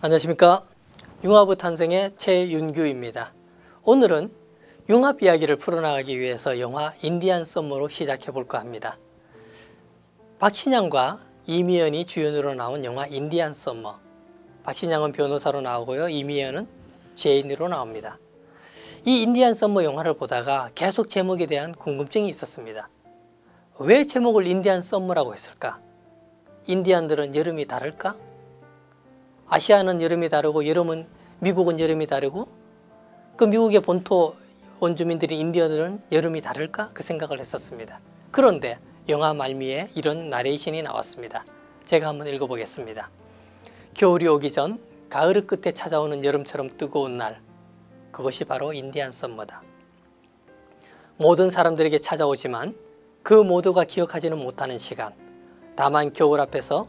안녕하십니까. 융합의 탄생의 최윤규입니다. 오늘은 융합 이야기를 풀어나가기 위해서 영화 인디안 썸머로 시작해 볼까 합니다. 박신양과 이미연이 주연으로 나온 영화 인디안 썸머. 박신양은 변호사로 나오고요, 이미연은 죄인으로 나옵니다. 이 인디안 썸머 영화를 보다가 계속 제목에 대한 궁금증이 있었습니다. 왜 제목을 인디안 썸머라고 했을까? 인디안들은 여름이 다를까? 아시아는 여름이 다르고 미국은 여름이 다르고 그 미국의 본토 원주민들이 인디언들은 여름이 다를까? 그 생각을 했었습니다. 그런데 영화 말미에 이런 나레이션이 나왔습니다. 제가 한번 읽어보겠습니다. 겨울이 오기 전 가을의 끝에 찾아오는 여름처럼 뜨거운 날, 그것이 바로 인디안 썸머다. 모든 사람들에게 찾아오지만 그 모두가 기억하지는 못하는 시간, 다만 겨울 앞에서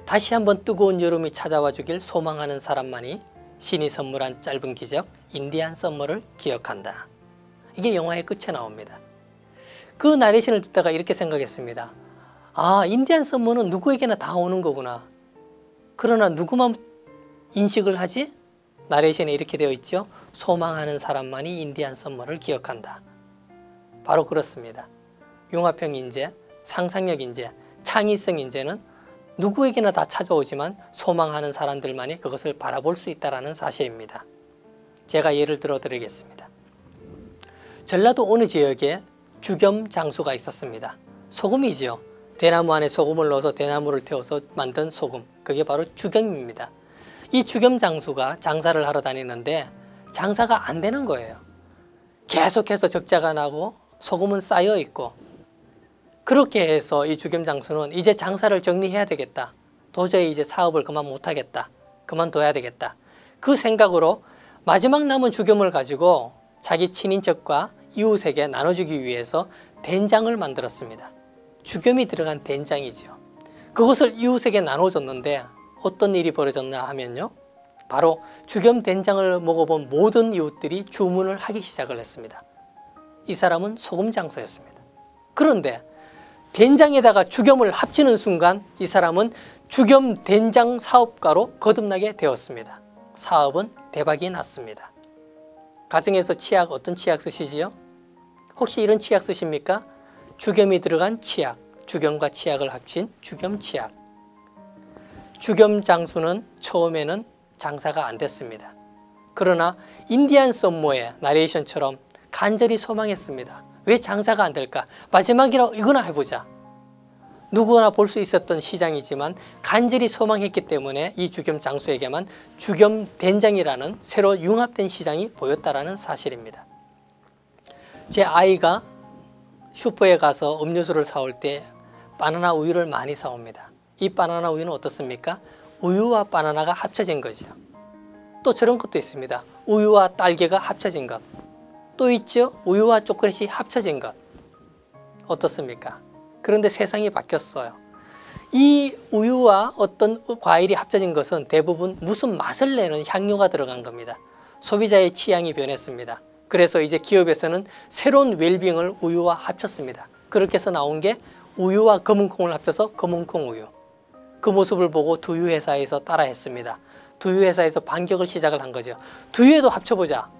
다시 한번 뜨거운 여름이 찾아와 주길 소망하는 사람만이 신이 선물한 짧은 기적 인디안 썸머를 기억한다. 이게 영화의 끝에 나옵니다. 그 나레이션을 듣다가 이렇게 생각했습니다. 아, 인디안 썸머는 누구에게나 다 오는 거구나. 그러나 누구만 인식을 하지? 나레이션에 이렇게 되어 있죠. 소망하는 사람만이 인디안 썸머를 기억한다. 바로 그렇습니다. 융합형 인재, 상상력 인재, 창의성 인재는 누구에게나 다 찾아오지만 소망하는 사람들만이 그것을 바라볼 수 있다는 사실입니다. 제가 예를 들어 드리겠습니다. 전라도 어느 지역에 주겸 장수가 있었습니다. 소금이지요. 대나무 안에 소금을 넣어서 대나무를 태워서 만든 소금, 그게 바로 주겸입니다. 이 주겸 장수가 장사를 하러 다니는데 장사가 안 되는 거예요. 계속해서 적자가 나고 소금은 쌓여 있고, 그렇게 해서 이 주겸 장수는 이제 장사를 정리해야 되겠다. 도저히 이제 사업을 그만 못하겠다. 그만둬야 되겠다. 그 생각으로 마지막 남은 주겸을 가지고 자기 친인척과 이웃에게 나눠주기 위해서 된장을 만들었습니다. 주겸이 들어간 된장이죠. 그것을 이웃에게 나눠줬는데 어떤 일이 벌어졌나 하면요, 바로 주겸 된장을 먹어본 모든 이웃들이 주문을 하기 시작을 했습니다. 이 사람은 소금 장수였습니다. 그런데 된장에다가 주겸을 합치는 순간 이 사람은 주겸 된장 사업가로 거듭나게 되었습니다. 사업은 대박이 났습니다. 가정에서 치약, 어떤 치약 쓰시지요? 혹시 이런 치약 쓰십니까? 주겸이 들어간 치약, 주겸과 치약을 합친 주겸 치약. 주겸 장수는 처음에는 장사가 안 됐습니다. 그러나 인디안 썸머의 나레이션처럼 간절히 소망했습니다. 왜 장사가 안 될까? 마지막이라고 이거나 해보자. 누구나 볼 수 있었던 시장이지만 간절히 소망했기 때문에 이 주겸 장수에게만 주겸 된장이라는 새로 융합된 시장이 보였다는 사실입니다. 제 아이가 슈퍼에 가서 음료수를 사올 때 바나나 우유를 많이 사옵니다. 이 바나나 우유는 어떻습니까? 우유와 바나나가 합쳐진 거죠. 또 저런 것도 있습니다. 우유와 딸기가 합쳐진 것. 또 있죠. 우유와 초콜릿이 합쳐진 것. 어떻습니까? 그런데 세상이 바뀌었어요. 이 우유와 어떤 과일이 합쳐진 것은 대부분 무슨 맛을 내는 향료가 들어간 겁니다. 소비자의 취향이 변했습니다. 그래서 이제 기업에서는 새로운 웰빙을 우유와 합쳤습니다. 그렇게 해서 나온 게 우유와 검은콩을 합쳐서 검은콩 우유. 그 모습을 보고 두유회사에서 따라했습니다. 두유회사에서 반격을 시작을 한 거죠. 두유에도 합쳐보자.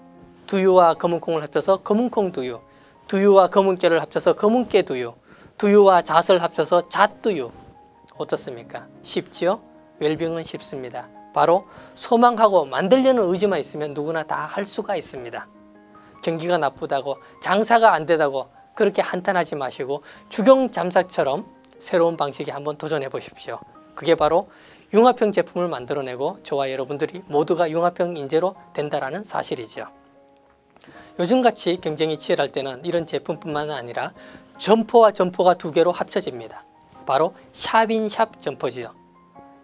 두유와 검은콩을 합쳐서 검은콩 두유, 두유와 검은깨를 합쳐서 검은깨 두유, 두유와 잣을 합쳐서 잣두유. 어떻습니까? 쉽죠? 웰빙은 쉽습니다. 바로 소망하고 만들려는 의지만 있으면 누구나 다 할 수가 있습니다. 경기가 나쁘다고, 장사가 안 되다고 그렇게 한탄하지 마시고 주경 잠사처럼 새로운 방식에 한번 도전해 보십시오. 그게 바로 융합형 제품을 만들어내고 저와 여러분들이 모두가 융합형 인재로 된다는 사실이죠. 요즘같이 경쟁이 치열할 때는 이런 제품뿐만 아니라 점포와 점포가 두 개로 합쳐집니다. 바로 샵인샵 점포지요.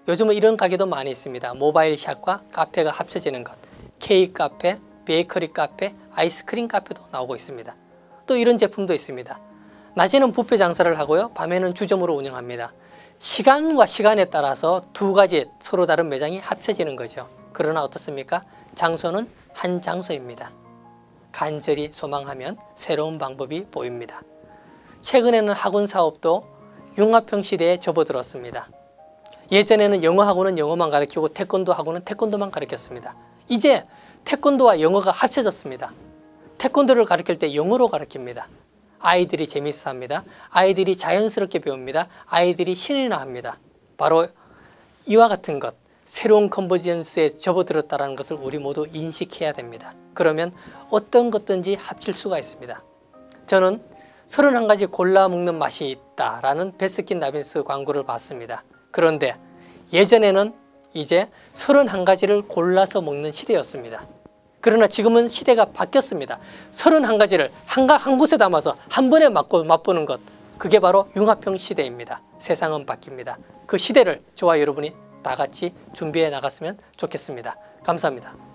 요즘은 이런 가게도 많이 있습니다. 모바일 샵과 카페가 합쳐지는 것. 케이크 카페, 베이커리 카페, 아이스크림 카페도 나오고 있습니다. 또 이런 제품도 있습니다. 낮에는 뷔페 장사를 하고요, 밤에는 주점으로 운영합니다. 시간과 시간에 따라서 두 가지 서로 다른 매장이 합쳐지는 거죠. 그러나 어떻습니까? 장소는 한 장소입니다. 간절히 소망하면 새로운 방법이 보입니다. 최근에는 학원 사업도 융합형 시대에 접어들었습니다. 예전에는 영어학원은 영어만 가르치고 태권도학원은 태권도만 가르쳤습니다. 이제 태권도와 영어가 합쳐졌습니다. 태권도를 가르칠 때 영어로 가르칩니다. 아이들이 재밌어합니다. 아이들이 자연스럽게 배웁니다. 아이들이 신이 나합니다. 바로 이와 같은 것, 새로운 컨버전스에 접어들었다는 것을 우리 모두 인식해야 됩니다. 그러면 어떤 것든지 합칠 수가 있습니다. 저는 31가지 골라 먹는 맛이 있다라는 베스킨 라빈스 광고를 봤습니다. 그런데 예전에는 이제 31가지를 골라서 먹는 시대였습니다. 그러나 지금은 시대가 바뀌었습니다. 31가지를 한 곳에 담아서 한 번에 맛보는 것, 그게 바로 융합형 시대입니다. 세상은 바뀝니다. 그 시대를 저와 여러분이 다 같이 준비해 나갔으면 좋겠습니다. 감사합니다.